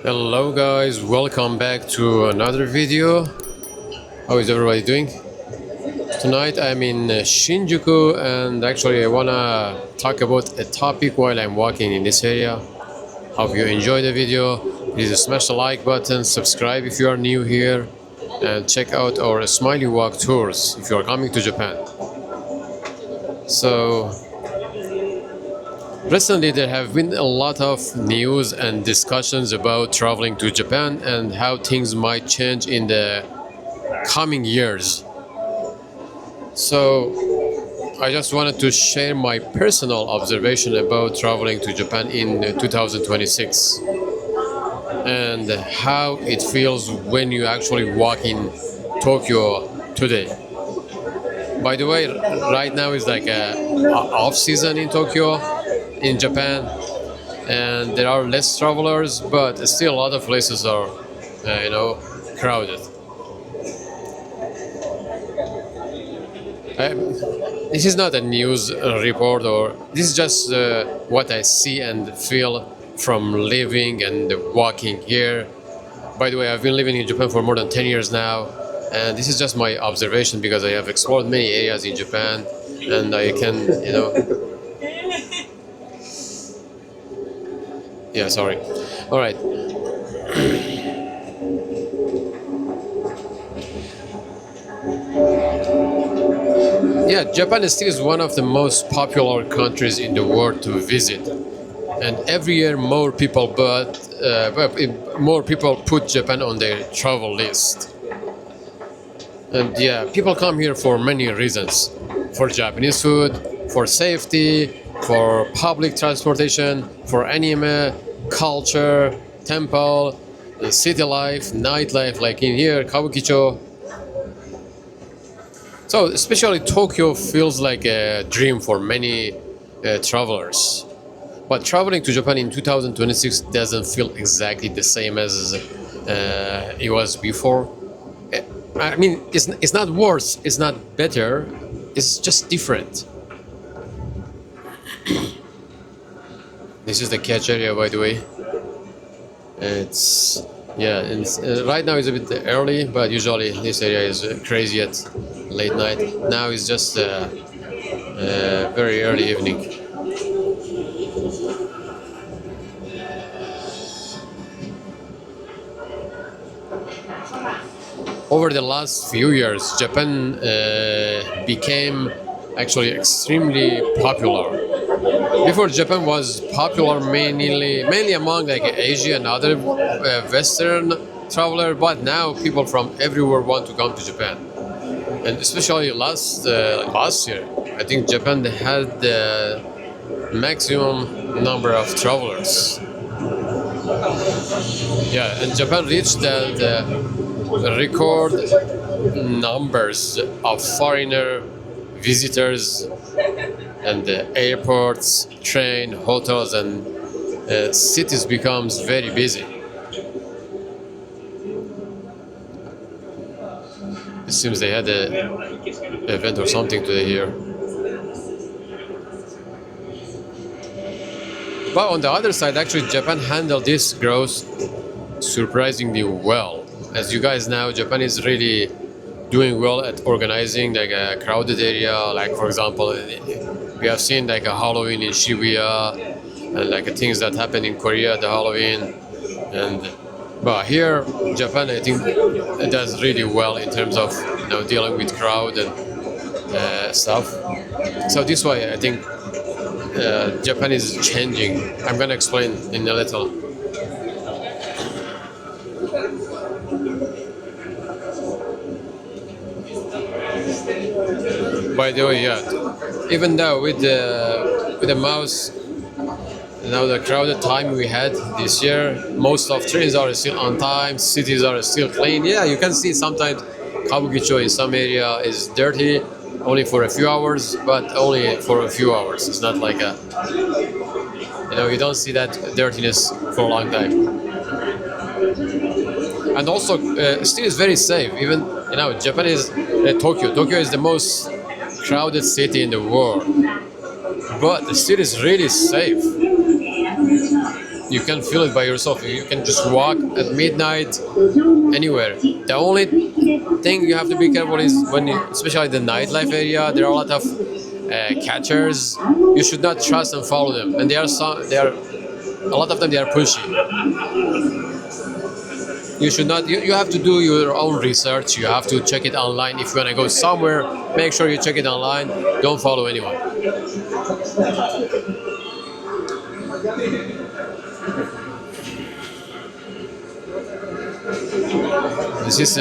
Hello guys, welcome back to another video. How is everybody doing? Tonight I'm in Shinjuku and actually I wanna talk about a topic while I'm walking in this area. Hope you enjoy the video. Please smash the like button, subscribe if you are new here, and check out our Smiley walk tours if you are coming to Japan. So recently, there have been a lot of news and discussions about traveling to Japan and how things might change in the coming years. So, I just wanted to share my personal observation about traveling to Japan in 2026 and how it feels when you actually walk in Tokyo today. By the way, right now is like a off season in Tokyo, in Japan, and there are less travelers, but still a lot of places are, crowded. This is not a news report, or this is just what I see and feel from living and walking here. By the way, I've been living in Japan for more than 10 years now, and this is just my observation because I have explored many areas in Japan, and I can, Yeah, sorry. All right. Yeah, Japan still is one of the most popular countries in the world to visit, and every year more people put Japan on their travel list. And yeah, people come here for many reasons: for Japanese food, for safety, for public transportation, for anime, culture, temple, city life, nightlife, like in here, Kabukicho. So, especially Tokyo feels like a dream for many travelers. But traveling to Japan in 2026 doesn't feel exactly the same as it was before. I mean, it's not worse, it's not better, it's just different. This is the catch area, by the way. Right now it's a bit early, but usually this area is crazy at late night. Now it's just very early evening. Over the last few years, Japan became actually extremely popular. Before, Japan was popular mainly among like Asia and other Western travelers, but now people from everywhere want to come to Japan. And especially last year, I think Japan had the maximum number of travelers. Yeah, and Japan reached the record numbers of foreigner visitors, and the airports, train, hotels, and cities becomes very busy. It seems they had an event or something today here. But on the other side, actually, Japan handled this growth surprisingly well. As you guys know, Japan is really doing well at organizing like a crowded area. Like, for example, we have seen like a Halloween in Shibuya and like things that happen in Korea, the Halloween. But here, Japan, I think it does really well in terms of dealing with crowd and stuff. So this way, I think Japan is changing. I'm gonna explain in a little. By the way, yeah, even though with the mouse, the crowded time we had this year, most of trains are still on time, cities are still clean. Yeah, you can see sometimes Kabukicho in some area is dirty, only for a few hours, but only for a few hours. It's not like you don't see that dirtiness for a long time. And also, still is very safe. Even Japan is Tokyo. Tokyo is the most crowded city in the world, but the city is really safe. You can feel it by yourself. You can just walk at midnight anywhere. The only thing you have to be careful is when, especially the nightlife area, there are a lot of catchers. You should not trust and follow them, and they are a lot of them. They are pushy. You should not. You have to do your own research. You have to check it online. If you're gonna go somewhere, make sure you check it online. Don't follow anyone. This is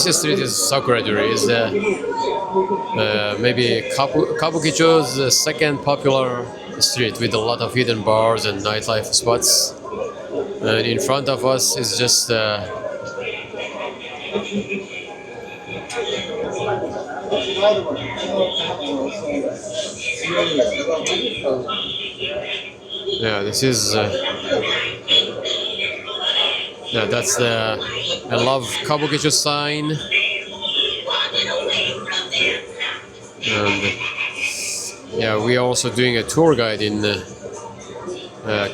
this street is Sakuradori. Is maybe Kabukicho's second popular street with a lot of hidden bars and nightlife spots. And in front of us is just yeah. This is yeah. That's the I love Kabukicho sign. And yeah, we are also doing a tour guide in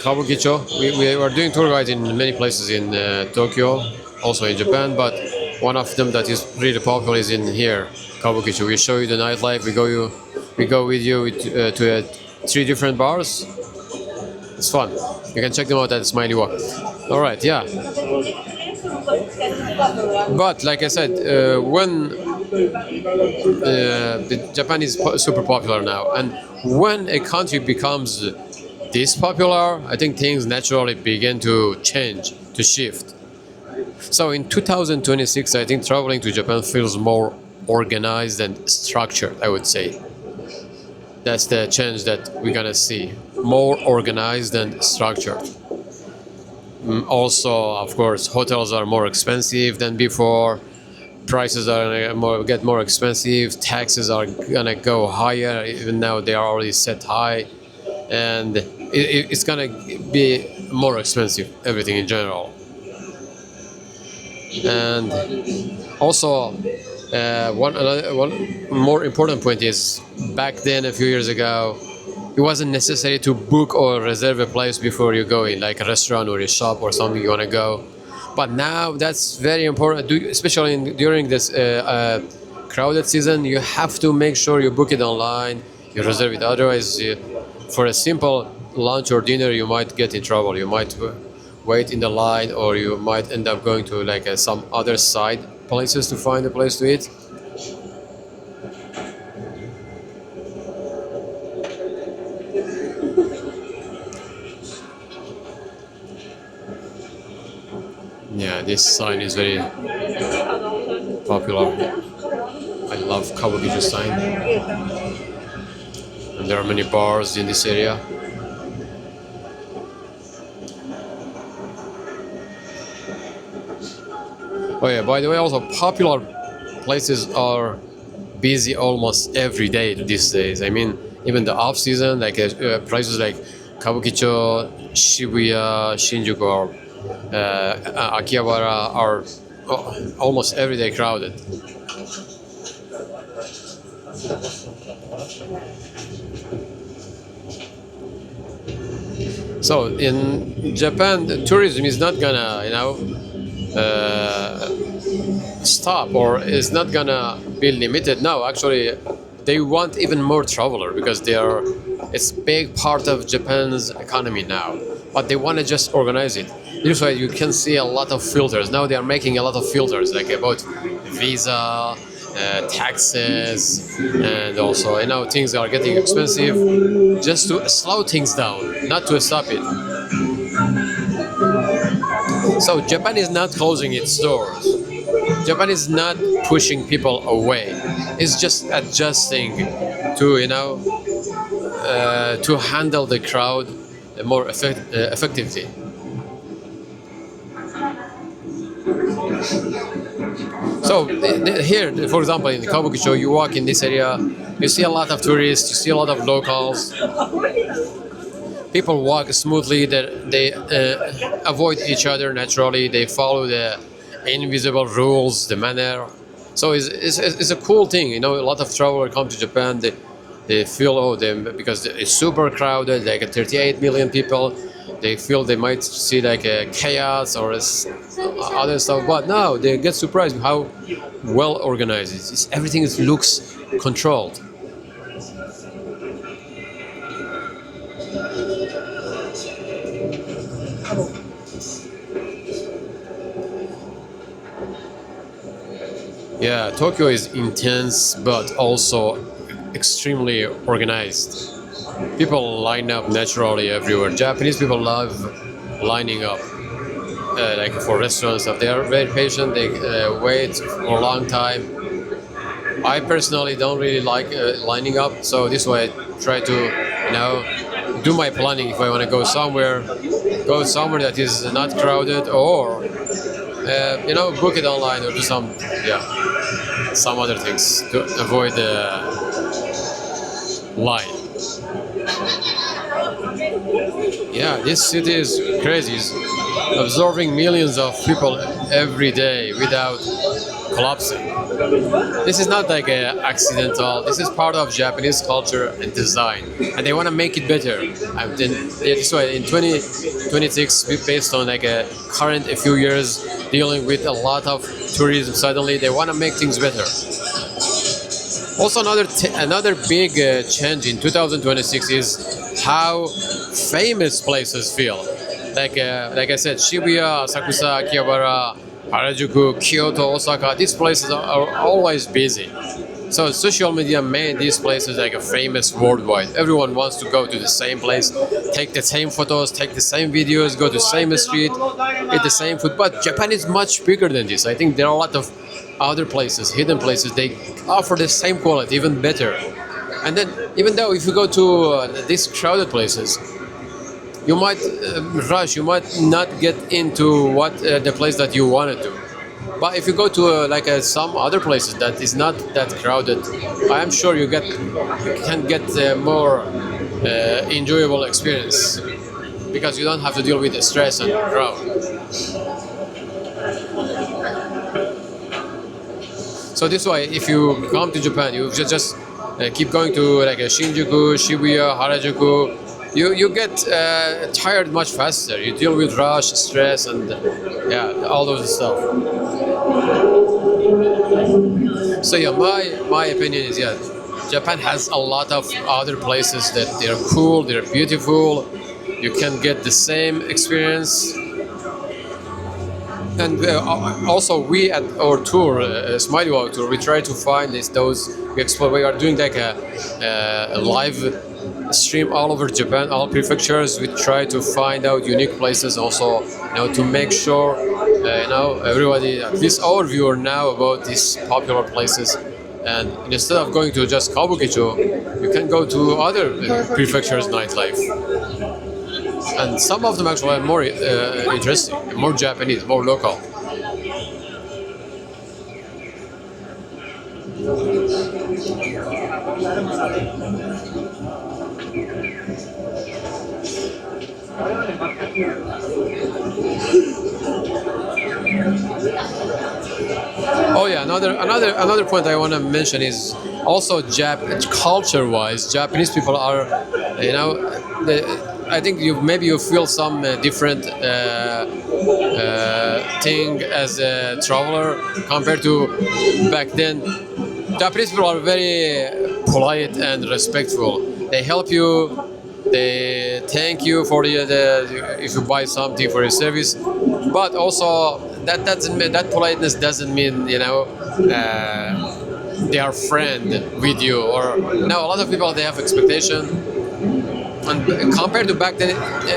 Kabukicho. We are doing tour guides in many places in Tokyo, also in Japan, but one of them that is really popular is in here, Kabukicho. We show you the nightlife. We go with you to 3 different bars. It's fun. You can check them out at Smiley Walk. All right, yeah. But like I said, when Japan is super popular now, and when a country becomes this popular, I think things naturally begin to change, to shift. So in 2026, I think traveling to Japan feels more organized and structured, I would say. That's the change that we're gonna see. More organized and structured. Also, of course, hotels are more expensive than before. Prices are gonna get more expensive. Taxes are gonna go higher. Even now, they are already set high, and it's gonna be more expensive. Everything in general, and also one more important point is back then, a few years ago, it wasn't necessary to book or reserve a place before you go in, like a restaurant or a shop or something you want to go. But now that's very important, especially during this crowded season. You have to make sure you book it online, you reserve it. Otherwise, for a simple lunch or dinner, you might get in trouble. You might wait in the line, or you might end up going to like some other side places to find a place to eat. Yeah, this sign is very popular. I love Kabukicho sign. And there are many bars in this area. Oh yeah, by the way, also popular places are busy almost every day these days. I mean, even the off season, like places like Kabukicho, Shibuya, Shinjuku, or Akihabara are almost every day crowded. So in Japan, the tourism is not gonna, stop, or is not gonna be limited. No, actually, they want even more traveler because it's a big part of Japan's economy now. But they want to just organize it. This way you can see a lot of filters. Now they are making a lot of filters, like about visa, taxes, and also things are getting expensive. Just to slow things down, not to stop it. So Japan is not closing its doors. Japan is not pushing people away. It's just adjusting to to handle the crowd more effectively. So here, for example, in Kabukicho, you walk in this area, you see a lot of tourists, you see a lot of locals. People walk smoothly, they avoid each other naturally, they follow the invisible rules, the manner. So it's a cool thing, a lot of travelers come to Japan, they feel, because it's super crowded, like 38 million people, they feel they might see like a chaos or other stuff, but no, they get surprised how well organized it is. Everything looks controlled. Yeah, Tokyo is intense but also extremely organized. People line up naturally everywhere. Japanese people love lining up, like for restaurants. If they are very patient, they wait for a long time. I personally don't really like lining up, so this way I try to, do my planning if I want to go somewhere that is not crowded, or book it online or do some other things to avoid the line. Yeah, this city is crazy. It's absorbing millions of people every day without collapsing. This is not like a accidental. This is part of Japanese culture and design, and they want to make it better. This way, in 2026, based on like a current a few years dealing with a lot of tourism, suddenly they want to make things better. Also, another big change in 2026 is how famous places feel. Like I said, Shibuya, Asakusa, Akihabara, Harajuku, Kyoto, Osaka. These places are always busy. So social media made these places like a famous worldwide. Everyone wants to go to the same place, take the same photos, take the same videos, go to the same street, eat the same food. But Japan is much bigger than this. I think there are a lot of other places, hidden places. They offer the same quality, even better. And then, even though if you go to these crowded places, you might rush, you might not get into the place that you wanted to. But if you go to some other places that is not that crowded, I am sure you can get a more enjoyable experience because you don't have to deal with the stress and crowd. So this way, if you come to Japan, you just keep going to like a Shinjuku, Shibuya, Harajuku. You get tired much faster. You deal with rush, stress, and all those stuff. So yeah, my opinion is Japan has a lot of other places that they're cool, they're beautiful. You can get the same experience. And also, we at our tour, Smiley tour, we try to find those. We are doing like a live stream all over Japan, all prefectures. We try to find out unique places, also, to make sure, everybody, at least our viewer, know about these popular places. And instead of going to just Kabukicho, you can go to other prefectures' nightlife. And some of them actually are more interesting, more Japanese, more local. Oh yeah, another point I want to mention is also culture-wise, Japanese people are, I think maybe you feel some different thing as a traveler compared to back then. Japanese people are very polite and respectful. They help you. They thank you for if you buy something for your service. But also that politeness doesn't mean they are friend with you, or no. A lot of people, they have expectation. And compared to back then,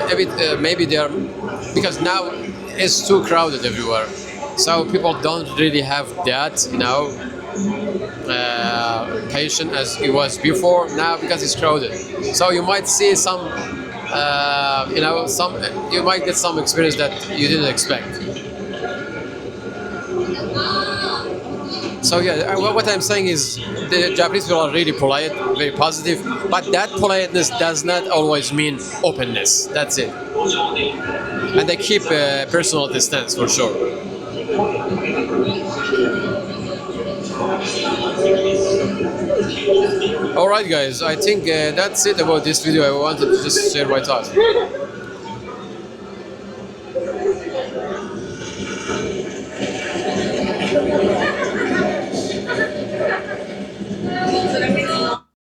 a bit, maybe they are, because now it's too crowded everywhere. So people don't really have that, patient as it was before now because it's crowded. So you might see you might get some experience that you didn't expect. So yeah, what I'm saying is the Japanese people are really polite, very positive, but that politeness does not always mean openness. That's it. And they keep a personal distance for sure. Alright guys, I think that's it about this video. I wanted to just share my thoughts.